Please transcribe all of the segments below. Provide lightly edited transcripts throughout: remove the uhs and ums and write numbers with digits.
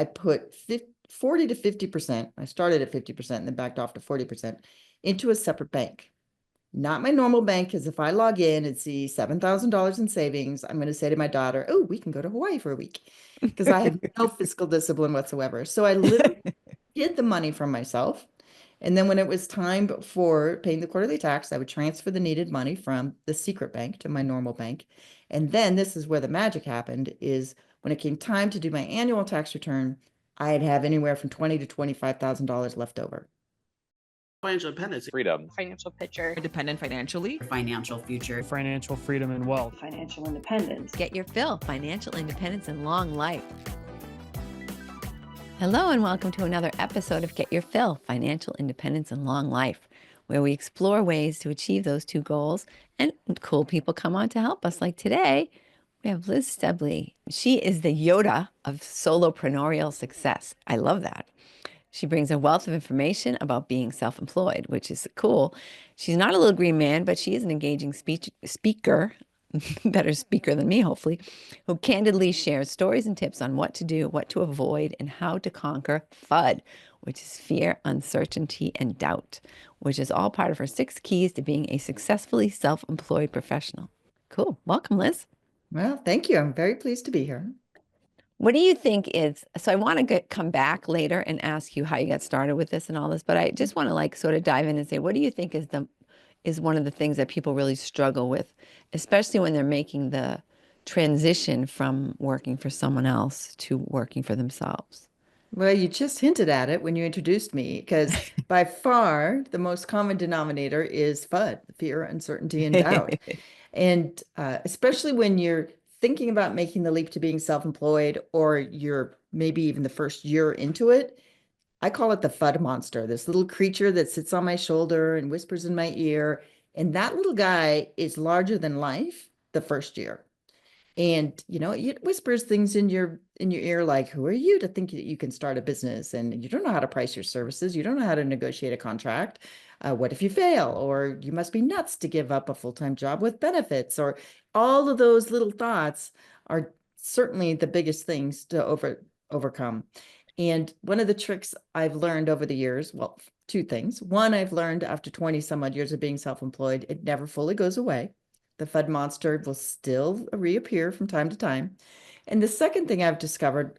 I put 40 to 50%. I started at 50% and then backed off to 40% into a separate bank. Not my normal bank, because if I log in and see $7,000 in savings, I'm going to say to my daughter, oh, we can go to Hawaii for a week, because I have no fiscal discipline whatsoever. So I literally hid the money from myself. And then when it was time for paying the quarterly tax, I would transfer the needed money from the secret bank to my normal bank. And then this is where the magic happened, is when it came time to do my annual tax return, I'd have anywhere from $20,000 to $25,000 left over. Financial independence, freedom, financial picture, independent financially, financial future, financial freedom and wealth, financial independence. Get your fill, financial independence and long life. Hello and welcome to another episode of Get Your Fill, Financial Independence and Long Life, where we explore ways to achieve those two goals, and cool people come on to help us. Like today, we have Liz Steblay. She is the Yoda of Solopreneur Success. I love that. She brings a wealth of information about being self-employed, which is cool. She's not a little green man, but she is an engaging speaker, better speaker than me, hopefully, who candidly shares stories and tips on what to do, what to avoid, and how to conquer FUD, which is fear, uncertainty, and doubt, which is all part of her 6 keys to being a successfully self-employed professional. Cool. Welcome, Liz. Well, thank you. I'm very pleased to be here. What do you think is, so I want to come back later and ask you how you got started with this and all this, but I just want to sort of dive in and say, what do you think is one of the things that people really struggle with, especially when they're making the transition from working for someone else to working for themselves? Well, you just hinted at it when you introduced me, because by far the most common denominator is FUD, fear, uncertainty, and doubt. And especially when you're thinking about making the leap to being self-employed, or you're maybe even the first year into it, I call it the FUD monster, this little creature that sits on my shoulder and whispers in my ear. And that little guy is larger than life the first year. And, it whispers things in your ear like, who are you to think that you can start a business? And you don't know how to price your services. You don't know how to negotiate a contract. What if you fail? Or you must be nuts to give up a full-time job with benefits. Or all of those little thoughts are certainly the biggest things to overcome. And one of the tricks I've learned over the years, well, 2 things. One, I've learned after 20 some odd years of being self-employed, it never fully goes away. The FUD monster will still reappear from time to time. And the second thing I've discovered,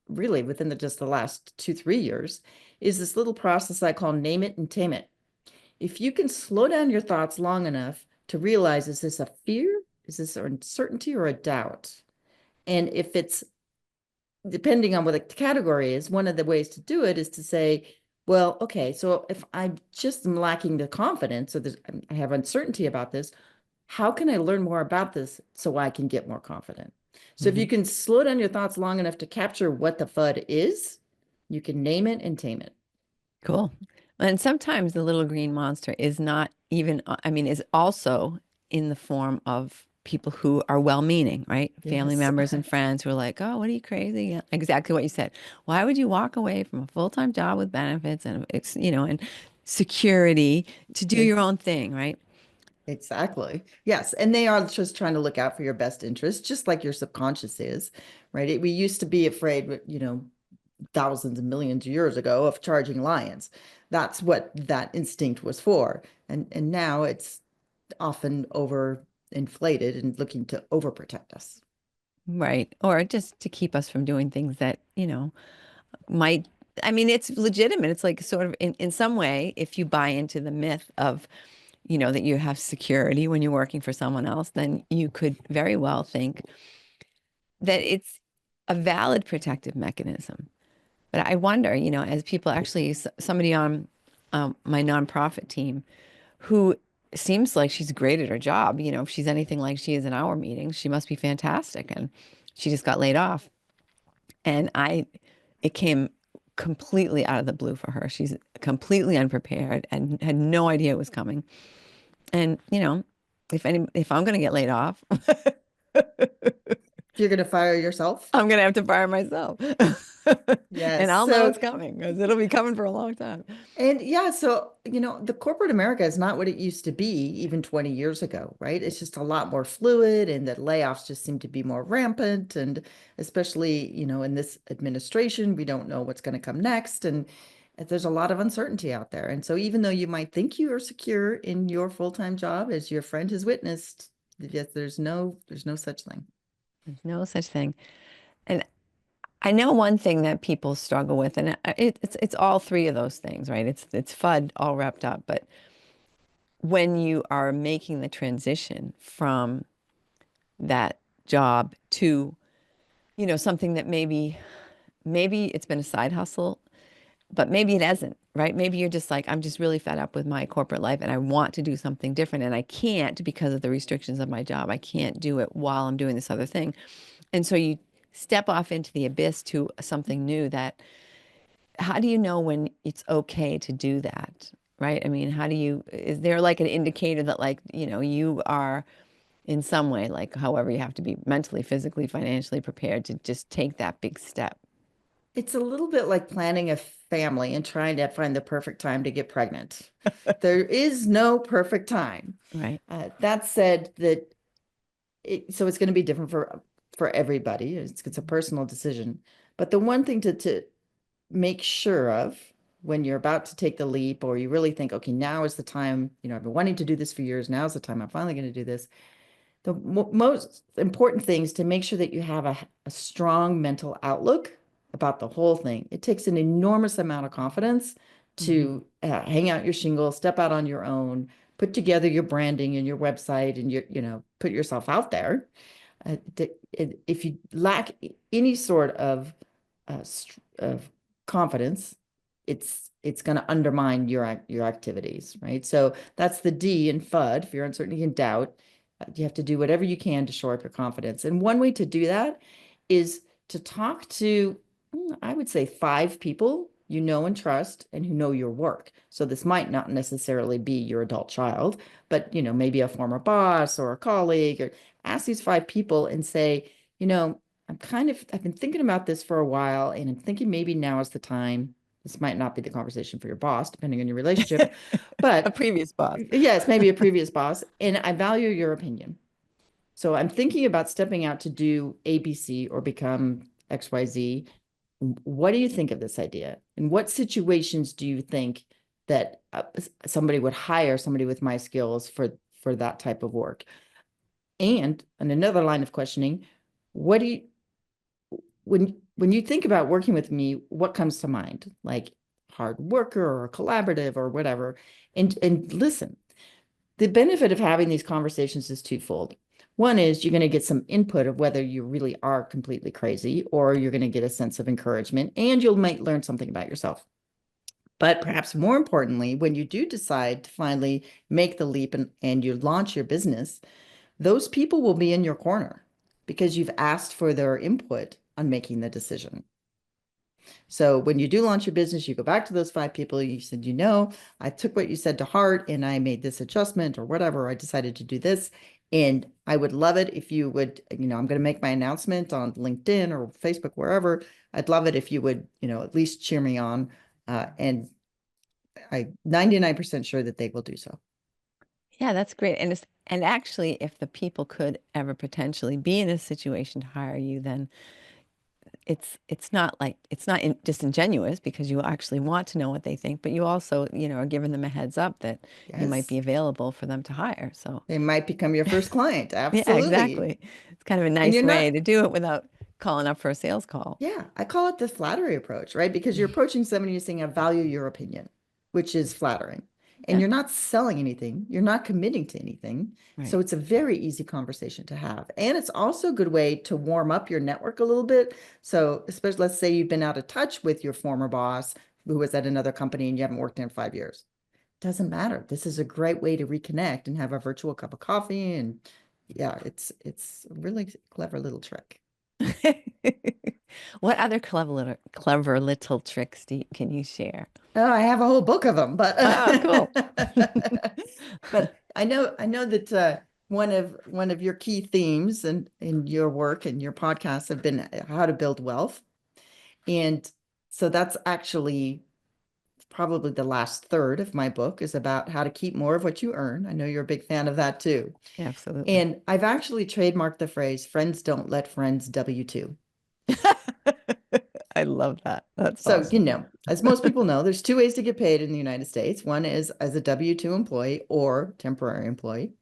really within just the last 2-3 years, is this little process I call name it and tame it. If you can slow down your thoughts long enough to realize, is this a fear? Is this an uncertainty or a doubt? And if it's, depending on what the category is, one of the ways to do it is to say, well, okay, so if I just am lacking the confidence, or I have uncertainty about this, how can I learn more about this so I can get more confident? So if you can slow down your thoughts long enough to capture what the FUD is, you can name it and tame it. Cool. And sometimes the little green monster is not even, is also in the form of people who are well-meaning, right? Yes. Family members and friends who are like, oh, what are you crazy? Yeah, exactly what you said. Why would you walk away from a full-time job with benefits and, and security to do your own thing, right? Exactly. Yes. And they are just trying to look out for your best interest, just like your subconscious is, right? We used to be afraid, thousands and millions of years ago, of charging lions. That's what that instinct was for. And now it's often overinflated and looking to overprotect us. Right. Or just to keep us from doing things that, it's legitimate. It's like sort of in some way, if you buy into the myth of, that you have security when you're working for someone else, then you could very well think that it's a valid protective mechanism. But I wonder, as people actually, somebody on my nonprofit team who seems like she's great at her job, if she's anything like she is in our meetings, she must be fantastic. And she just got laid off. And it came completely out of the blue for her. She's completely unprepared and had no idea it was coming. And, if I'm going to get laid off, You're going to fire yourself? I'm going to have to fire myself. Yes. And I'll know So, it's coming because it'll be coming for a long time. and yeah, so, the corporate America is not what it used to be even 20 years ago, right? It's just a lot more fluid, and the layoffs just seem to be more rampant. And especially, in this administration, we don't know what's going to come next. And there's a lot of uncertainty out there. And so even though you might think you are secure in your full-time job, as your friend has witnessed, yes, there's no such thing. There's no such thing. And I know one thing that people struggle with, and it's all three of those things, right? It's FUD all wrapped up. But when you are making the transition from that job to, something that maybe it's been a side hustle, but maybe it hasn't, right? Maybe you're just like, I'm just really fed up with my corporate life and I want to do something different and I can't because of the restrictions of my job. I can't do it while I'm doing this other thing. And so you step off into the abyss to something new how do you know when it's okay to do that? Right? I mean, is there like an indicator that like, you are in some way, like however you have to be mentally, physically, financially prepared to just take that big step? It's a little bit like planning a family and trying to find the perfect time to get pregnant. There is no perfect time. Right. That said, so it's going to be different for everybody. It's a personal decision. But the one thing to make sure of when you're about to take the leap, or you really think, okay, now is the time, I've been wanting to do this for years. Now's the time I'm finally going to do this. The most important thing is to make sure that you have a strong mental outlook about the whole thing. It takes an enormous amount of confidence to hang out your shingle, step out on your own, put together your branding and your website, and put yourself out there. If you lack any sort of confidence, it's going to undermine your activities, right? So that's the D in FUD, fear, uncertainty, and doubt. You have to do whatever you can to shore up your confidence. And one way to do that is to talk to, I would say, 5 people you know and trust and who know your work. So this might not necessarily be your adult child, but maybe a former boss or a colleague, or ask these 5 people and say, I've been thinking about this for a while, and I'm thinking maybe now is the time. This might not be the conversation for your boss, depending on your relationship, but A previous boss. yes, maybe a previous boss. And I value your opinion. So I'm thinking about stepping out to do ABC or become XYZ. What do you think of this idea? In what situations do you think that somebody would hire somebody with my skills for that type of work? And on another line of questioning, what do you when you think about working with me, what comes to mind? Like hard worker or collaborative or whatever. And listen, the benefit of having these conversations is twofold. One is you're going to get some input of whether you really are completely crazy, or you're going to get a sense of encouragement, and you might learn something about yourself. But perhaps more importantly, when you do decide to finally make the leap and you launch your business, those people will be in your corner because you've asked for their input on making the decision. So when you do launch your business, you go back to those 5 people. You said, I took what you said to heart and I made this adjustment or whatever. I decided to do this. And I would love it if you would, I'm going to make my announcement on LinkedIn or Facebook, wherever. I'd love it if you would, at least cheer me on. And I'm 99% sure that they will do so. Yeah, that's great. And actually, if the people could ever potentially be in a situation to hire you, then it's not disingenuous, because you actually want to know what they think, but you also, are giving them a heads up that you might be available for them to hire. So they might become your first client. Absolutely. yeah, exactly. It's kind of a nice way to do it without calling up for a sales call. Yeah, I call it the flattery approach, right? Because you're approaching somebody, you're saying, I value your opinion, which is flattering. And you're not selling anything. You're not committing to anything. Right. So it's a very easy conversation to have. And it's also a good way to warm up your network a little bit. So especially, let's say you've been out of touch with your former boss who was at another company and you haven't worked there in 5 years. Doesn't matter. This is a great way to reconnect and have a virtual cup of coffee. And yeah, it's a really clever little trick. What other clever little tricks can you share? Oh, I have a whole book of them, but oh, cool. but I know that one of your key themes in your work and your podcasts have been how to build wealth. And so that's actually probably the last third of my book is about how to keep more of what you earn. I know you're a big fan of that too. Absolutely. And I've actually trademarked the phrase, friends don't let friends W-2. I love that. That's So, awesome. as most people know, there's two ways to get paid in the United States. One is as a W-2 employee or temporary employee,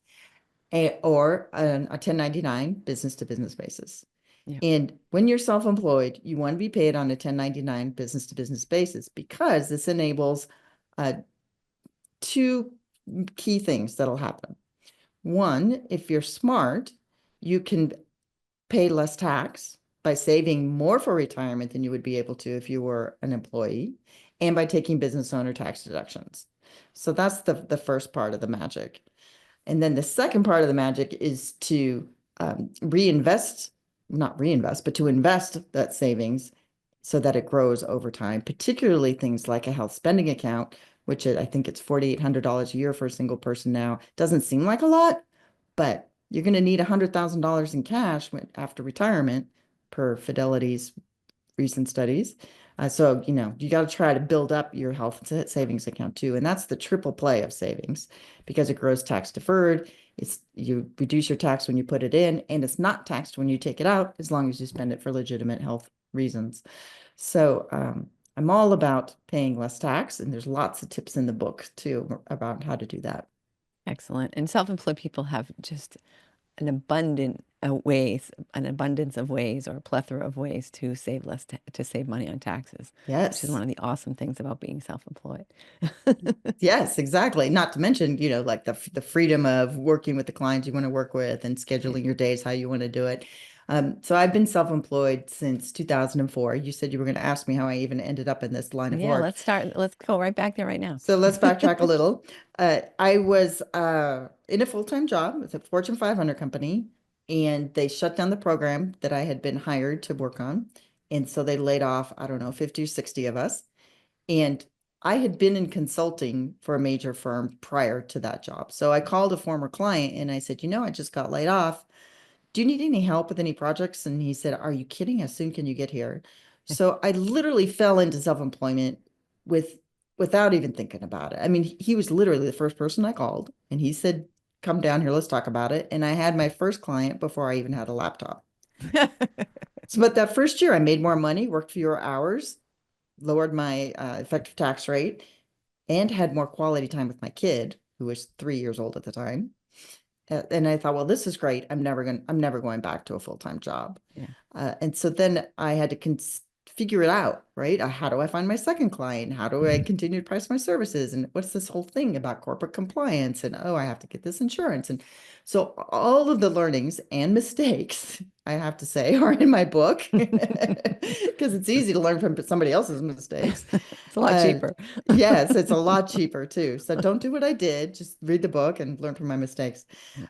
or a 1099 business to business basis. Yeah. And when you're self-employed, you want to be paid on a 1099 business to business basis because this enables two key things that'll happen. One, if you're smart, you can pay less tax by saving more for retirement than you would be able to if you were an employee, and by taking business owner tax deductions. So that's the first part of the magic. And then the second part of the magic is to not reinvest, but to invest that savings so that it grows over time, particularly things like a health spending account, which I think it's $4,800 a year for a single person now. Doesn't seem like a lot, but you're going to need $100,000 in cash after retirement per Fidelity's recent studies. So, you got to try to build up your health savings account too. And that's the triple play of savings because it grows tax deferred. You reduce your tax when you put it in, and it's not taxed when you take it out, as long as you spend it for legitimate health reasons. So, I'm all about paying less tax, and there's lots of tips in the book too about how to do that. Excellent. And self-employed people have just an abundance of ways or a plethora of ways to save to save money on taxes. Yes. Which is one of the awesome things about being self-employed. Yes, exactly. Not to mention, like the freedom of working with the clients you want to work with and scheduling your days how you want to do it. So I've been self-employed since 2004. You said you were going to ask me how I even ended up in this line of work. Let's go right back there right now. So let's backtrack a little. I was in a full-time job with a Fortune 500 company, and they shut down the program that I had been hired to work on. And so they laid off, I don't know, 50 or 60 of us. And I had been in consulting for a major firm prior to that job. So I called a former client and I said, I just got laid off. Do you need any help with any projects? And he said, are you kidding? How soon can you get here? So I literally fell into self-employment without even thinking about it. I mean, he was literally the first person I called, and he said, come down here, let's talk about it. And I had my first client before I even had a laptop. So, but that first year I made more money, worked fewer hours, lowered my effective tax rate, and had more quality time with my kid, who was 3 years old at the time. And I thought, well, this is great. I'm never going back to a full-time job. Yeah. And so then I had to figure it out, right? How do I find my second client? How do I continue to price my services? And what's this whole thing about corporate compliance? And I have to get this insurance. And so all of the learnings and mistakes, I have to say, are in my book because it's easy to learn from somebody else's mistakes. It's a lot cheaper. Yes, it's a lot cheaper too. So don't do what I did. Just read the book and learn from my mistakes.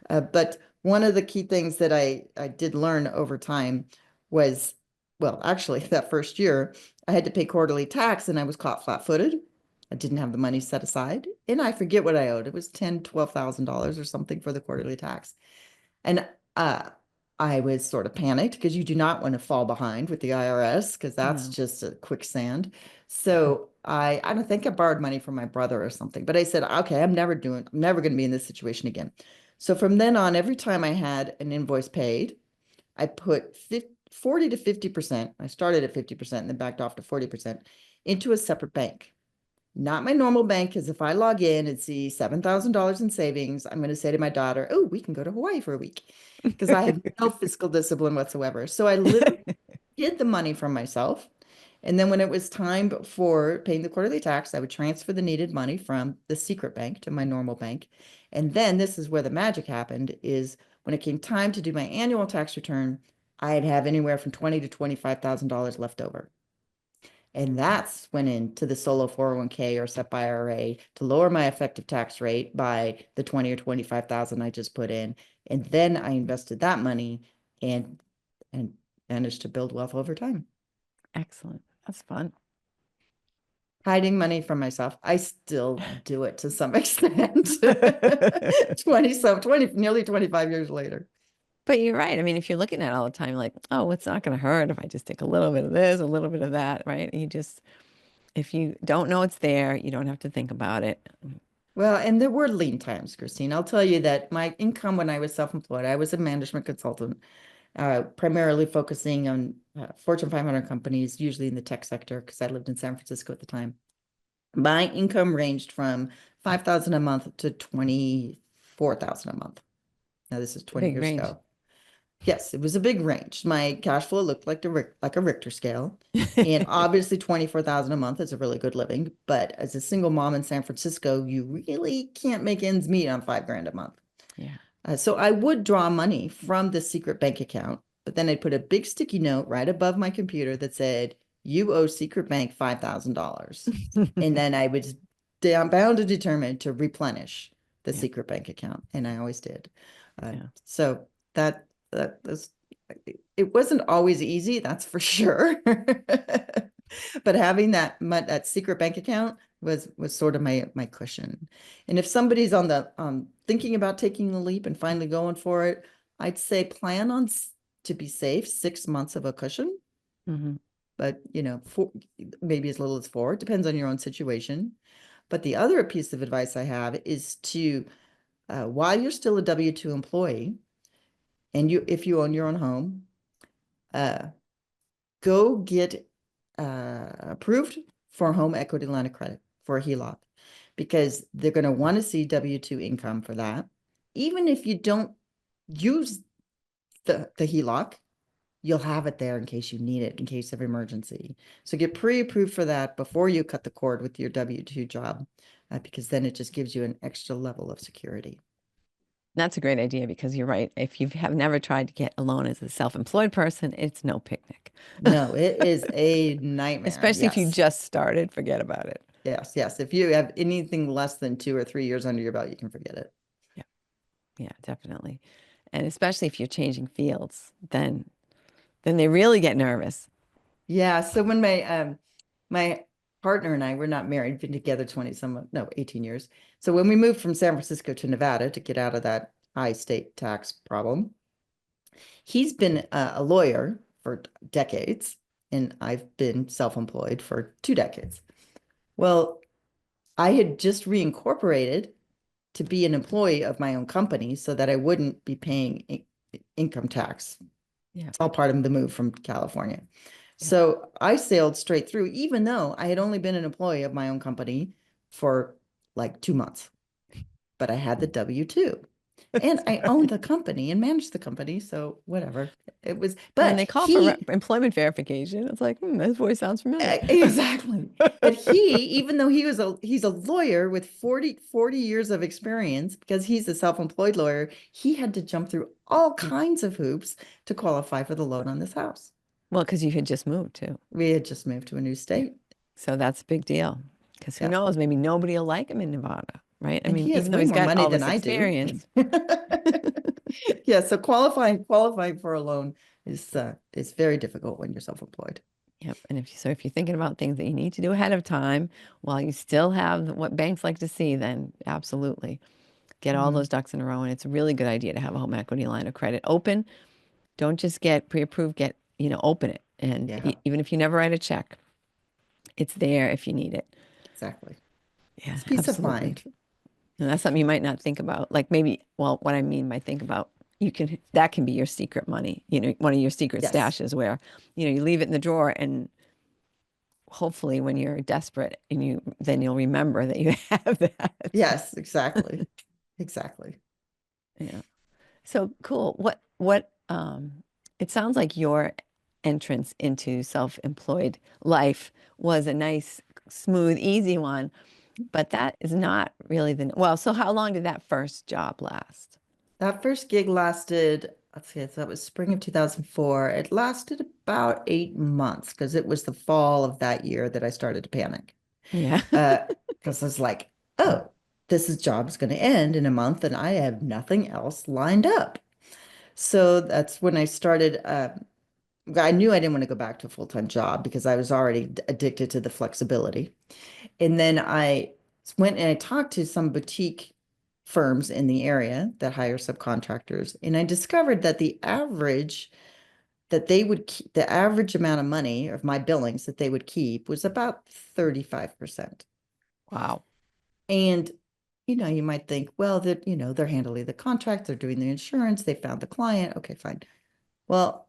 But one of the key things that I did learn over time was, well, actually, that first year, I had to pay quarterly tax and I was caught flat-footed. I didn't have the money set aside, and I forget what I owed. It was $10,000, $12,000 or something for the quarterly tax. And I was sort of panicked because you do not want to fall behind with the IRS because that's just a quicksand. So I don't think I borrowed money from my brother or something, but I said, okay, I'm never going to be in this situation again. So from then on, every time I had an invoice paid, I put 40 to 50%. I started at 50% and then backed off to 40% into a separate bank. Not my normal bank, because if I log in and see $7,000 in savings, I'm going to say to my daughter, oh, we can go to Hawaii for a week, because I have no fiscal discipline whatsoever. So I literally hid the money from myself. And then when it was time for paying the quarterly tax, I would transfer the needed money from the secret bank to my normal bank. And then this is where the magic happened, is when it came time to do my annual tax return, I'd have anywhere from $20,000 to $25,000 left over. And that's went into the solo 401k or SEP IRA to lower my effective tax rate by the 20 or 25,000 I just put in. And then I invested that money and managed to build wealth over time. Excellent. That's fun. hiding money from myself. I still do it to some extent. 20, nearly 25 years later. But you're right. I mean, if you're looking at it all the time, like, oh, it's not going to hurt if I just take a little bit of this, a little bit of that, right? You just, if you don't know it's there, you don't have to think about it. Well, and there were lean times, Christine. I'll tell you that my income when I was self-employed, I was a management consultant, primarily focusing on Fortune 500 companies, usually in the tech sector, because I lived in San Francisco at the time. My income ranged from $5,000 a month to $24,000 a month. Now, this is 20 Big years range. ago. Yes, it was a big range. My cash flow looked like a Richter scale. And obviously 24,000 a month is a really good living. But as a single mom in San Francisco, you really can't make ends meet on $5,000 a month. Yeah. So I would draw money from the secret bank account, but then I'd put a big sticky note right above my computer that said, you owe Secret Bank $5,000. And then I was bound and determined to replenish the Yeah. secret bank account. And I always did. Yeah. So that was, it wasn't always easy, that's for sure. But having that secret bank account was sort of my cushion. And if somebody's on the thinking about taking the leap and finally going for it, I'd say plan on to be safe 6 months of a cushion. Mhm. But maybe as little as 4, it depends on your own situation. But the other piece of advice I have is to while you're still a W-2 employee, and if you own your own home, go get approved for a home equity line of credit for a HELOC, because they're going to want to see W-2 income for that. Even if you don't use the HELOC, you'll have it there in case you need it, in case of emergency. So get pre-approved for that before you cut the cord with your W-2 job, because then it just gives you an extra level of security. That's a great idea because you're right. If you have never tried to get a loan as a self-employed person, it's no picnic. No, it is a nightmare. Especially if you Yes. just started, forget about it. Yes, yes. If you have anything less than 2 or 3 years under your belt, you can forget it. Yeah. Yeah, definitely. And especially if you're changing fields, then they really get nervous. Yeah. So when my partner and I were not married, been together 18 years. So when we moved from San Francisco to Nevada to get out of that high state tax problem, he's been a lawyer for decades, and I've been self-employed for 2 decades. Well, I had just reincorporated to be an employee of my own company so that I wouldn't be paying income tax. Yeah. It's all part of the move from California. So I sailed straight through, even though I had only been an employee of my own company for like 2 months, but I had the W-2 and I owned the company and managed the company. So whatever it was, but when they call for employment verification, it's like, this voice sounds familiar. Exactly. But even though he's a lawyer with 40 years of experience, because he's a self-employed lawyer, he had to jump through all kinds of hoops to qualify for the loan on this house. Well, because you had just moved too. We had just moved to a new state. So that's a big deal. Because who knows, maybe nobody will like him in Nevada, right? I mean, even though he's got all this experience. Yeah, so qualifying for a loan is very difficult when you're self-employed. Yep. And if you're thinking about things that you need to do ahead of time while you still have what banks like to see, then absolutely get all those ducks in a row. And it's a really good idea to have a home equity line of credit open. Don't just get pre-approved, open it. And even if you never write a check, it's there if you need it. Exactly. Yeah, it's peace of mind. And that's something you might not think about. Like maybe, well, what I mean by think about, that can be your secret money, one of your secret stashes where, you leave it in the drawer, and hopefully when you're desperate then you'll remember that you have that. Yes, exactly. Exactly. Yeah. So cool. What it sounds like your entrance into self-employed life was a nice, smooth, easy one, but that is not really so how long did that first job last? That first gig lasted, let's see, that was spring of 2004. It lasted about 8 months because it was the fall of that year that I started to panic. Yeah. Because I was like, oh, this job's going to end in a month and I have nothing else lined up. So that's when I started I knew I didn't want to go back to a full-time job because I was already addicted to the flexibility. And then I went and I talked to some boutique firms in the area that hire subcontractors. And I discovered that the average amount of money of my billings that they would keep was about 35%. Wow. And, you might think, well, that, they're handling the contract, they're doing the insurance, they found the client. Okay, fine. Well,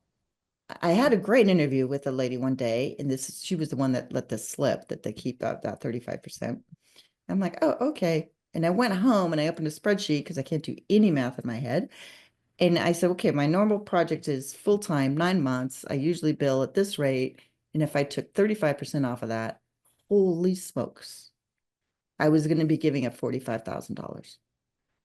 I had a great interview with a lady one day, and she was the one that let this slip that they keep that 35%. I'm like, oh, okay. And I went home and I opened a spreadsheet because I can't do any math in my head. And I said, okay, my normal project is full-time, 9 months. I usually bill at this rate. And if I took 35% off of that, holy smokes, I was going to be giving up $45,000.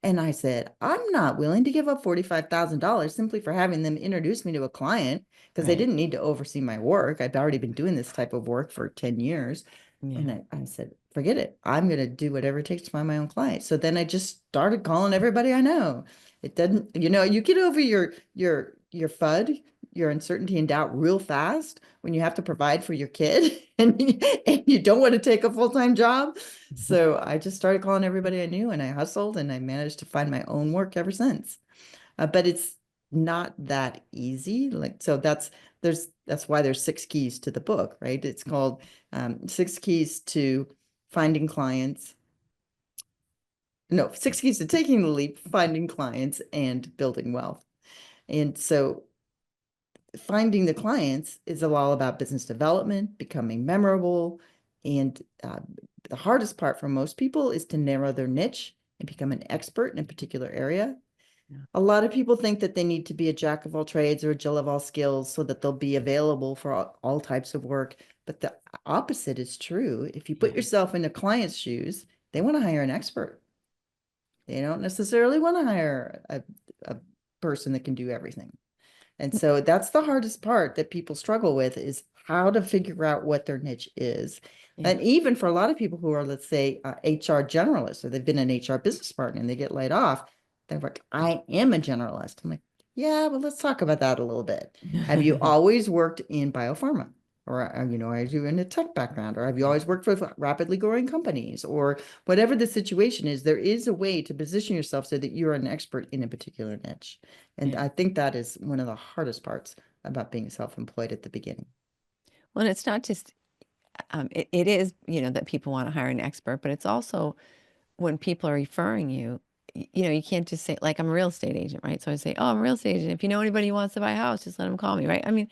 And I said, I'm not willing to give up $45,000 simply for having them introduce me to a client because they Right. didn't need to oversee my work. I'd already been doing this type of work for 10 years. Yeah. And I said, forget it. I'm going to do whatever it takes to find my own client. So then I just started calling everybody I know. It doesn't, you get over your FUD, your uncertainty and doubt real fast when you have to provide for your kid and you don't want to take a full-time job. So I just started calling everybody I knew and I hustled and I managed to find my own work ever since. But it's not that easy. So that's why there's 6 keys to the book, right? It's called 6 keys to finding clients. No, 6 keys to taking the leap, finding clients, and building wealth. And so finding the clients is all about business development, becoming memorable. And the hardest part for most people is to narrow their niche and become an expert in a particular area. Yeah. A lot of people think that they need to be a jack of all trades or a Jill of all skills so that they'll be available for all types of work. But the opposite is true. If you put yourself in a client's shoes, they want to hire an expert. They don't necessarily want to hire a person that can do everything. And so that's the hardest part that people struggle with is how to figure out what their niche is. Yeah. And even for a lot of people who are, let's say, HR generalists, or they've been an HR business partner and they get laid off, they're like, I am a generalist. I'm like, yeah, but let's talk about that a little bit. Have you always worked in biopharma? Or, are you in a tech background? Or have you always worked with rapidly growing companies? Or whatever the situation is, there is a way to position yourself so that you're an expert in a particular niche. And Yeah. I think that is one of the hardest parts about being self-employed at the beginning. Well, and it's not just, it is, that people want to hire an expert, but it's also when people are referring you, you can't just say, like, I'm a real estate agent, right? So I say, oh, I'm a real estate agent. If you know anybody who wants to buy a house, just let them call me, right? I mean,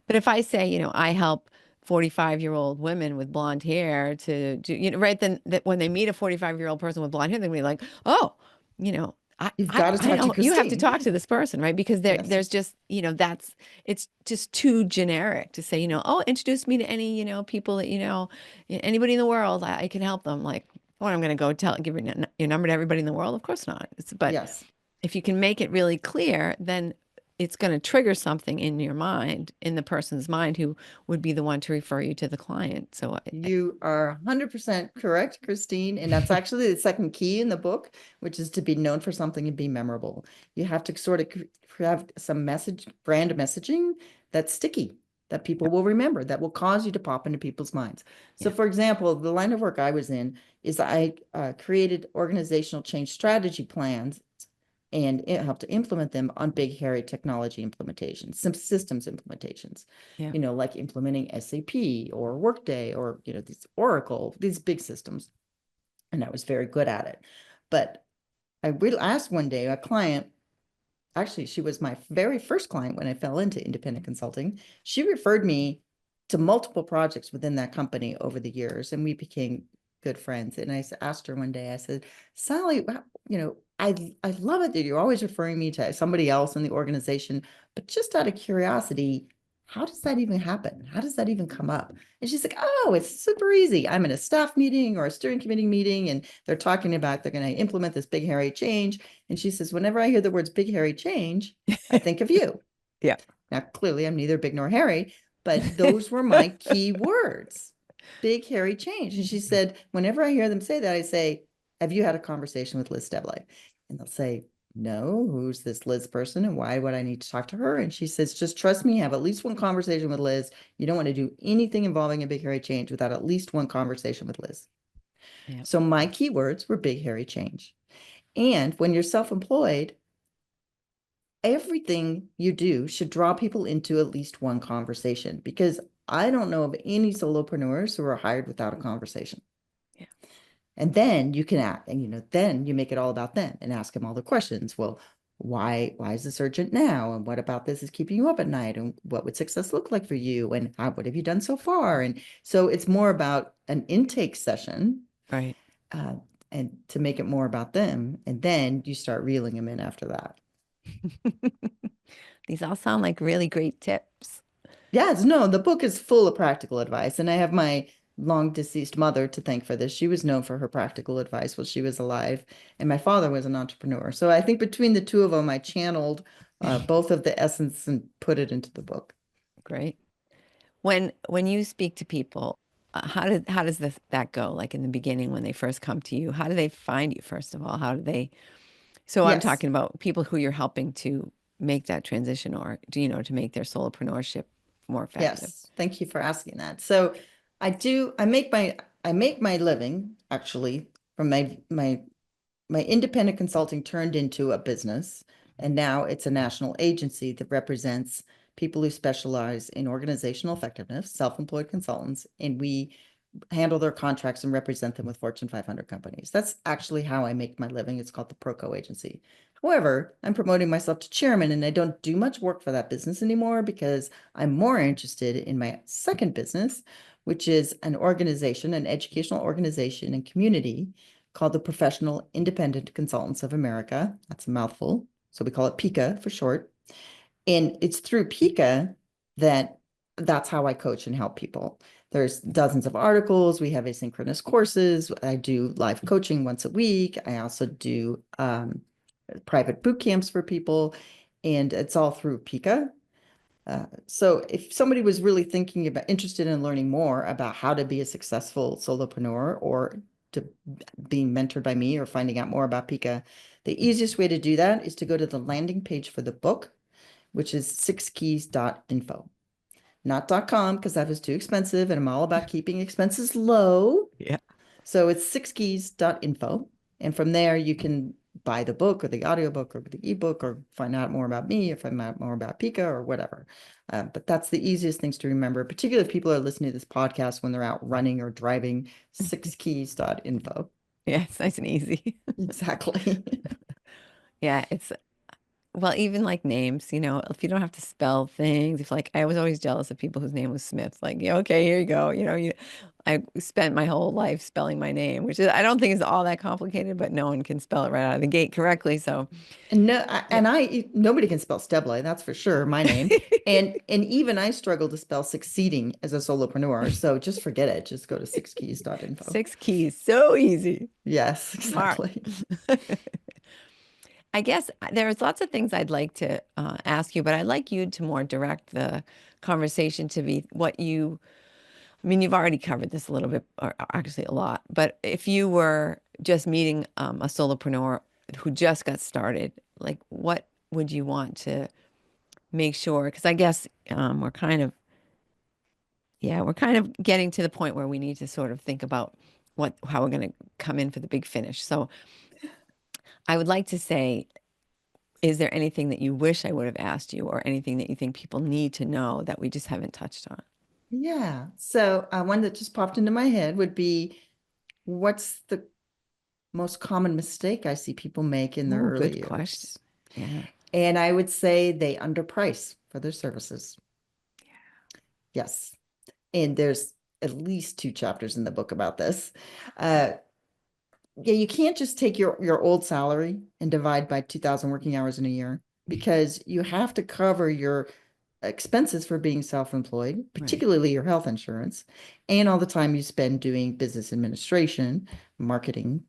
but if I say, I help 45-year-old women with blonde hair to do, right, then that when they meet a 45-year-old person with blonde hair, they're gonna be like, oh, You've got to I talk to know you have to Christine. talk to this person, right? Because Yes. there's just, it's just too generic to say, oh, introduce me to any, people that, anybody in the world, I can help them. Like, what, I'm going to go give your number to everybody in the world? Of course not. But Yes. if you can make it really clear, then it's going to trigger something in your mind, in the person's mind who would be the one to refer you to the client. So You are 100% correct, Christine. And that's actually the second key in the book, which is to be known for something and be memorable. You have to sort of have some brand messaging that's sticky, that people will remember, that will cause you to pop into people's minds. So, for example, the line of work I was in is I created organizational change strategy plans and it helped to implement them on big, hairy technology implementations, some systems implementations, Yeah. like implementing SAP or Workday or, these Oracle, these big systems. And I was very good at it. But I asked one day a client, actually, she was my very first client when I fell into independent consulting. She referred me to multiple projects within that company over the years, and we became good friends. And I asked her one day, I said, Sally, I love it that you're always referring me to somebody else in the organization, but just out of curiosity, how does that even happen? How does that even come up? And she's like, oh, it's super easy. I'm in a staff meeting or a steering committee meeting, and they're talking about they're going to implement this big, hairy change. And she says, whenever I hear the words big, hairy change, I think of you. Yeah. Now, clearly, I'm neither big nor hairy, but those were my key words, big, hairy change. And she said, whenever I hear them say that, I say, have you had a conversation with Liz Steblay? And they'll say, no, who's this Liz person and why would I need to talk to her? And she says, just trust me, have at least one conversation with Liz. You don't want to do anything involving a big, hairy change without at least one conversation with Liz. Yeah. So my keywords were big, hairy change. And when you're self-employed, everything you do should draw people into at least one conversation, because I don't know of any solopreneurs who are hired without a conversation. Yeah. And then you can act, and then you make it all about them and ask them all the questions. Well, why is this urgent now? And what about this is keeping you up at night? And what would success look like for you? And what have you done so far? And so it's more about an intake session, Right. and to make it more about them. And then you start reeling them in after that. These all sound like really great tips. Yes, no, the book is full of practical advice. And I have my long deceased mother to thank for this. She was known for her practical advice while she was alive. And my father was an entrepreneur. So I think between the two of them, I channeled both of the essence and put it into the book. Great. When you speak to people, how does that go? Like in the beginning, when they first come to you, how do they find you, first of all? How do they? So I'm Yes. talking about people who you're helping to make that transition, or to make their solopreneurship more effective. Yes, thank you for asking that. So I make my living actually from my independent consulting turned into a business, and now it's a national agency that represents people who specialize in organizational effectiveness, self-employed consultants, and we handle their contracts and represent them with Fortune 500 companies. That's actually how I make my living. It's called the Proco Agency. However, I'm promoting myself to chairman, and I don't do much work for that business anymore because I'm more interested in my second business, which is an educational organization and community called the Professional Independent Consultants of America. That's a mouthful. So we call it PICA for short. And it's through PICA that's how I coach and help people. There's dozens of articles. We have asynchronous courses. I do live coaching once a week. I also do private boot camps for people, and it's all through PICA. So if somebody was really interested in learning more about how to be a successful solopreneur, or to being mentored by me, or finding out more about PICA, the easiest way to do that is to go to the landing page for the book, which is 6keys.info. Not .com, because that was too expensive, and I'm all about keeping expenses low. Yeah. So it's 6keys.info. And from there, you can buy the book or the audiobook or the ebook, or find out more about me, or find out more about PICA or whatever. But that's the easiest things to remember, particularly if people are listening to this podcast when they're out running or driving. 6keys.info. Yeah, it's nice and easy. Exactly. Yeah, well, even like names, if you don't have to spell things, I was always jealous of people whose name was Smith. Like, yeah, okay, here you go. I spent my whole life spelling my name, which I don't think is all that complicated, but no one can spell it right out of the gate correctly. So, And nobody can spell Steblay, that's for sure, my name. And even I struggle to spell succeeding as a solopreneur. So just forget it. Just go to 6keys.info. 6 keys, so easy. Yes, Smart. exactly. I guess there's lots of things I'd like to ask you, but I'd like you to more direct the conversation to be you've already covered this a little bit, or actually a lot, but if you were just meeting a solopreneur who just got started, like what would you want to make sure? Because I guess we're kind of getting to the point where we need to sort of think about how we're going to come in for the big finish. So I would like to say, is there anything that you wish I would have asked you, or anything that you think people need to know that we just haven't touched on? Yeah. So one that just popped into my head would be, what's the most common mistake I see people make in their Ooh, early good years? question. Yeah. And I would say they underprice for their services. Yes. And there's at least 2 chapters in the book about this. Yeah, you can't just take your old salary and divide by 2,000 working hours in a year, because you have to cover your expenses for being self-employed, particularly your health insurance, and all the time you spend doing business administration, marketing,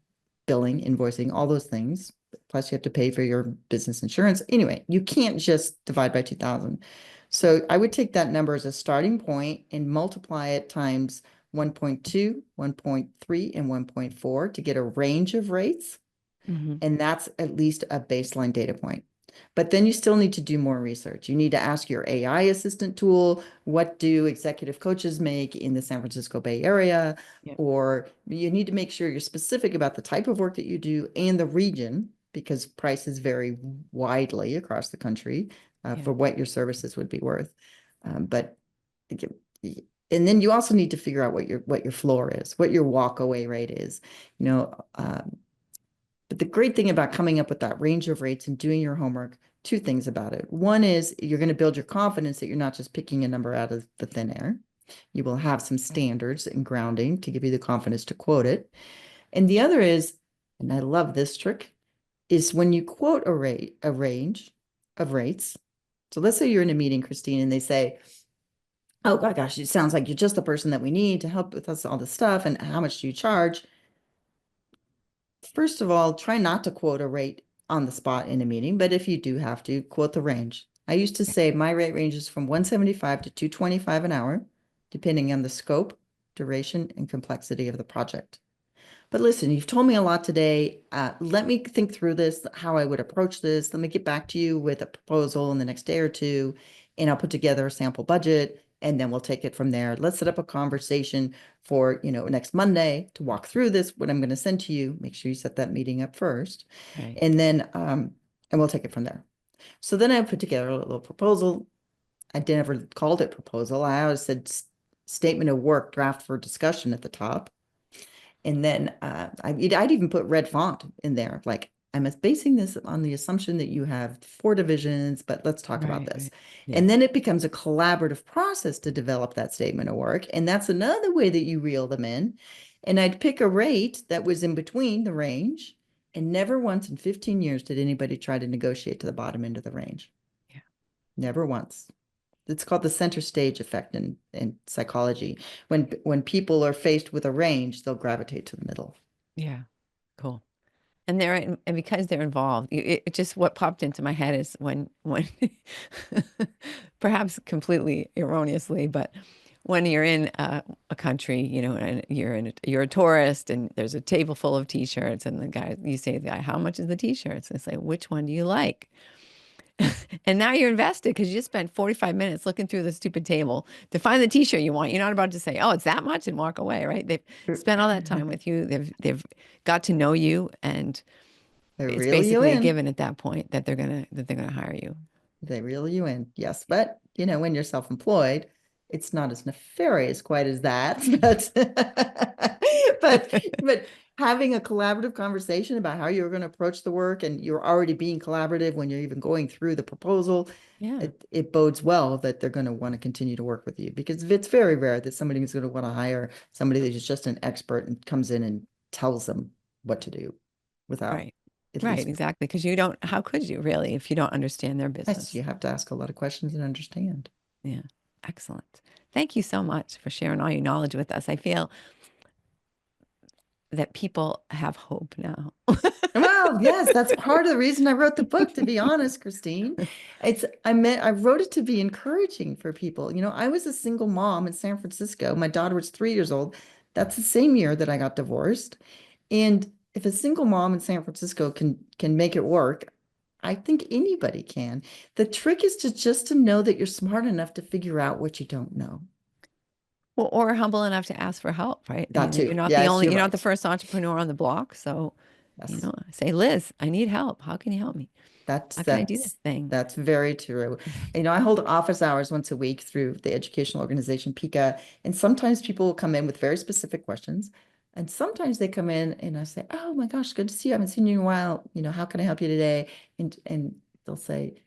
billing, invoicing, all those things. Plus you have to pay for your business insurance. Anyway, you can't just divide by 2,000. So I would take that number as a starting point and multiply it times 1.2, 1.3, and 1.4 to get a range of rates. Mhm. And that's at least a baseline data point. But then you still need to do more research. You need to ask your AI assistant tool, what do executive coaches make in the San Francisco Bay Area? Yep. Or you need to make sure you're specific about the type of work that you do and the region, because prices vary widely across the country Yeah. for what your services would be worth. But and then you also need to figure out what your floor is, what your walk away rate is. You know, but the great thing about coming up with that range of rates and doing your homework, two things about it. One is you're going to build your confidence that you're not just picking a number out of the thin air. You will have some standards and grounding to give you the confidence to quote it. And the other is, and I love this trick, is when you quote a range of rates. So let's say you're in a meeting, Christine, and they say, oh my gosh, it sounds like you're just the person that we need to help with us all this stuff. And how much do you charge? First of all, try not to quote a rate on the spot in a meeting, but if you do have to, quote the range. I used to say my rate ranges from 175 to 225 an hour, depending on the scope, duration, and complexity of the project. But listen, you've told me a lot today. Let me think through this, how I would approach this. Let me get back to you with a proposal in the next day or two, and I'll put together a sample budget, and then we'll take it from there. Let's set up a conversation for, next Monday to walk through this, what I'm going to send to you. Make sure you set that meeting up first. Right. And then, and we'll take it from there. So then I put together a little proposal. I never called it proposal. I always said statement of work, draft for discussion at the top. And then I'd even put red font in there. Like, I'm basing this on the assumption that you have 4 divisions, but let's talk about this. Right. Yeah. And then it becomes a collaborative process to develop that statement of work. And that's another way that you reel them in. And I'd pick a rate that was in between the range. And never once in 15 years did anybody try to negotiate to the bottom end of the range. Yeah. Never once. It's called the center stage effect in psychology. When people are faced with a range, they'll gravitate to the middle. Yeah. Cool. And and because they're involved, it just what popped into my head is when perhaps completely erroneously, but when you're in a country, and you're a tourist, and there's a table full of t-shirts, and you say to the guy, how much is the t-shirts? And say, which one do you like? And now you're invested because you just spent 45 minutes looking through the stupid table to find the t-shirt you want. You're not about to say, oh, it's that much, and walk away, right? They've spent all that time with you. They've got to know you, and They it's reel you basically a in. given at that point that they're gonna hire you. They reel you in. Yes. But, when you're self-employed, it's not as nefarious quite as that. But having a collaborative conversation about how you're going to approach the work, and you're already being collaborative when you're even going through the proposal, Yeah. it bodes well that they're going to want to continue to work with you, because it's very rare that somebody is going to want to hire somebody that is just an expert and comes in and tells them what to do without Right. at Right. least. Exactly. Because how could you really if you don't understand their Yes, business? you have to ask a lot of questions and understand. Yeah. Excellent. Thank you so much for sharing all your knowledge with us. I feel that people have hope now. Well, yes, that's part of the reason I wrote the book, to be honest, Christine. I wrote it to be encouraging for people. I was a single mom in San Francisco. My daughter was 3 years old. That's the same year that I got divorced. And if a single mom in San Francisco can make it work, I think anybody can. The trick is to know that you're smart enough to figure out what you don't know. Well, or humble enough to ask for help, right? That too. You're not Yes, you're you're not the right. first entrepreneur on the block. So, Yes. say, Liz, I need help. How can you help me? That's How can I do this that's thing? that's very true. I hold office hours once a week through the educational organization PICA, and sometimes people will come in with very specific questions, and sometimes they come in and I say, "Oh my gosh, good to see you. I haven't seen you in a while. How can I help you today?" And they'll say,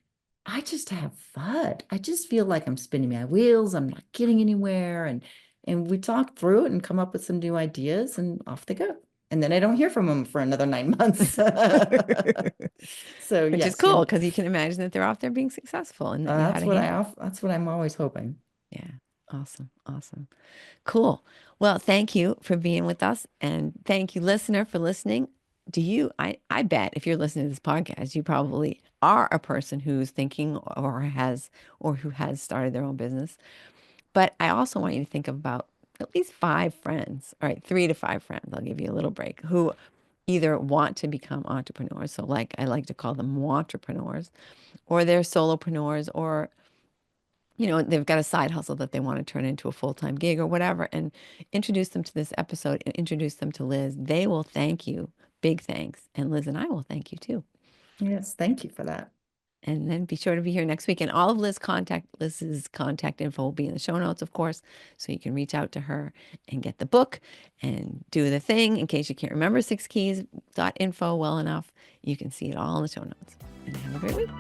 "I just have FUD. I just feel like I'm spinning my wheels. I'm not getting anywhere." And we talk through it and come up with some new ideas, and off they go. And then I don't hear from them for another 9 months. So Which is yes, cool because you can imagine that they're off there being successful and that you had a hand. that's what I'm always hoping. Yeah. Awesome. Awesome. Cool. Well, thank you for being with us. And thank you, listener, for listening. I bet if you're listening to this podcast, you probably are a person who's thinking or who has started their own business. But I also want you to think about at least 5 friends, all right, 3 to 5 friends. I'll give you a little break, who either want to become entrepreneurs, so like I like to call them entrepreneurs, or they're solopreneurs, or they've got a side hustle that they want to turn into a full-time gig or whatever, and introduce them to this episode and introduce them to Liz. They will thank you. Big thanks. And Liz and I will thank you too. Yes, thank you for that. And then be sure to be here next week. And all of Liz's contact info will be in the show notes, of course. So you can reach out to her and get the book and do the thing. In case you can't remember 6keys.info well enough, you can see it all in the show notes. And have a great week.